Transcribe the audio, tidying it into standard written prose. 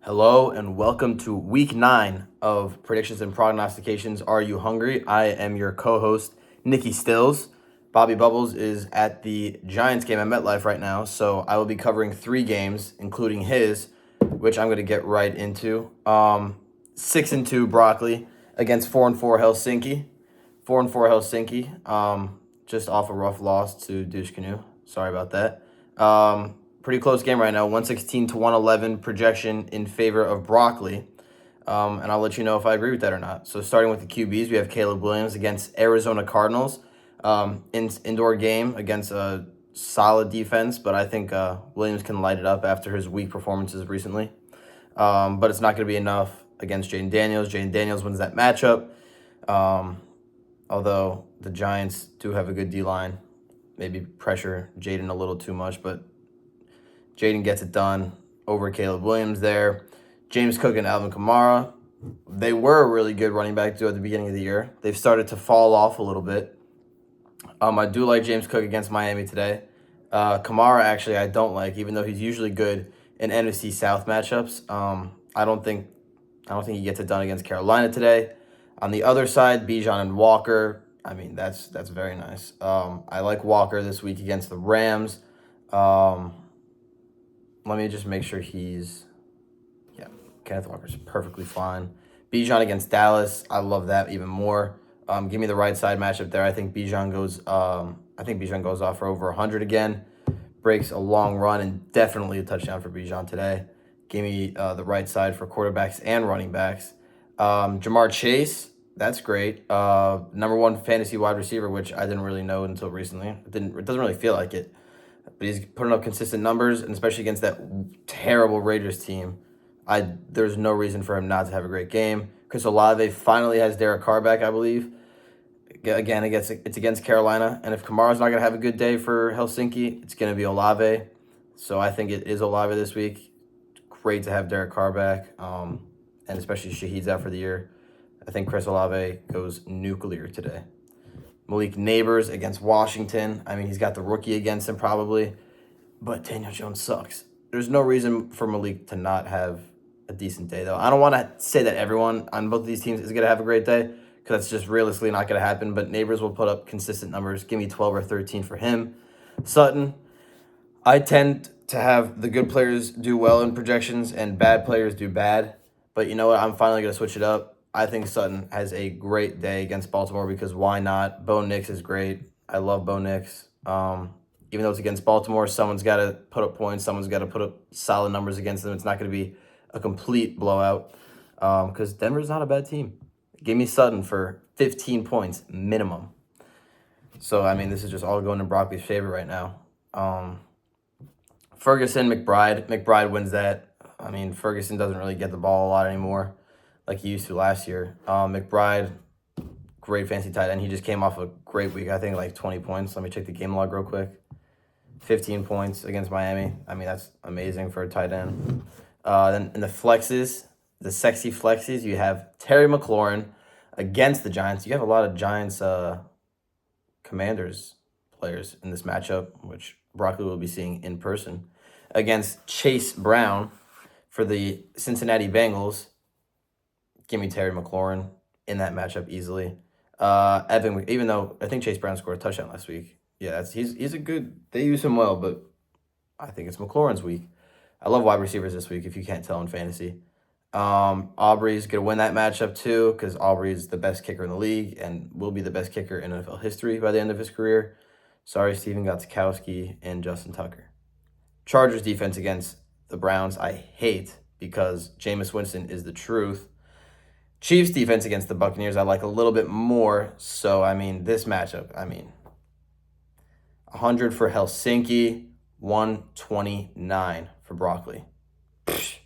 Hello and welcome to week 9 of Predictions and Prognostications. Are you hungry? I am your co-host, Nikki Stills. Bobby Bubbles is at the Giants game at MetLife right now, so I will be covering 3 games, including his, which I'm going to get right into. 6-2 Broccoli against 4-4 Helsinki. 4-4 Helsinki. Just off a rough loss to Douche Canoe. Sorry about that. Pretty close game right now, 116 to 111 projection in favor of Broccoli. And I'll let you know if I agree with that or not. So starting with the QBs, we have Caleb Williams against Arizona Cardinals. Indoor game against a solid defense, but I think Williams can light it up after his weak performances recently. But it's not going to be enough against Jaden Daniels. Jaden Daniels wins that matchup. Although the Giants do have a good D-line. Maybe pressure Jaden a little too much, but Jaden gets it done over Caleb Williams there. James Cook and Alvin Kamara, they were a really good running back duo at the beginning of the year. They've started to fall off a little bit. I do like James Cook against Miami today. Kamara, actually, I don't like, even though he's usually good in NFC South matchups. I don't think he gets it done against Carolina today. On the other side, Bijan and Walker. I mean, that's very nice. I like Walker this week against the Rams. Let me just make sure Kenneth Walker's perfectly fine. Bijan against Dallas, I love that even more. Give me the right side matchup there. I think Bijan goes off for over 100 again. Breaks a long run and definitely a touchdown for Bijan today. Give me the right side for quarterbacks and running backs. Jamar Chase, that's great. Number 1 fantasy wide receiver, which I didn't really know until recently. It doesn't really feel like it. But he's putting up consistent numbers, and especially against that terrible Raiders team, there's no reason for him not to have a great game. Chris Olave finally has Derek Carr back, I believe. Again, it's against Carolina, and if Kamara's not going to have a good day for Helsinki, it's going to be Olave. So I think it is Olave this week. Great to have Derek Carr back, and especially Shaheed's out for the year. I think Chris Olave goes nuclear today. Malik Neighbors against Washington. I mean, he's got the rookie against him probably, but Daniel Jones sucks. There's no reason for Malik to not have a decent day, though. I don't want to say that everyone on both of these teams is going to have a great day, because that's just realistically not going to happen, but Neighbors will put up consistent numbers. Give me 12 or 13 for him. Sutton, I tend to have the good players do well in projections and bad players do bad, but you know what? I'm finally going to switch it up. I think Sutton has a great day against Baltimore, because why not? Bo Nix is great. I love Bo Nix. Even though it's against Baltimore, someone's got to put up points. Someone's got to put up solid numbers against them. It's not going to be a complete blowout, because Denver's not a bad team. Give me Sutton for 15 points minimum. So, I mean, this is just all going in Broccoli's favor right now. Ferguson, McBride. McBride wins that. I mean, Ferguson doesn't really get the ball a lot anymore like he used to last year. McBride, great fancy tight end. He just came off a great week. I think like 20 points. Let me check the game log real quick. 15 points against Miami. I mean, that's amazing for a tight end. Then in the flexes, the sexy flexes, you have Terry McLaurin against the Giants. You have a lot of Giants Commanders players in this matchup, which Broccoli will be seeing in person, against Chase Brown for the Cincinnati Bengals. Give me Terry McLaurin in that matchup easily. Evan, even though I think Chase Brown scored a touchdown last week. Yeah, he's a good. They use him well, but I think it's McLaurin's week. I love wide receivers this week, if you can't tell in fantasy. Aubrey's going to win that matchup too, because Aubrey's the best kicker in the league and will be the best kicker in NFL history by the end of his career. Sorry, Steven Gostkowski and Justin Tucker. Chargers defense against the Browns, I hate, because Jameis Winston is the truth. Chiefs defense against the Buccaneers, I like a little bit more. So, I mean, this matchup, 100 for Helsinki, 129 for Broccoli. Pfft.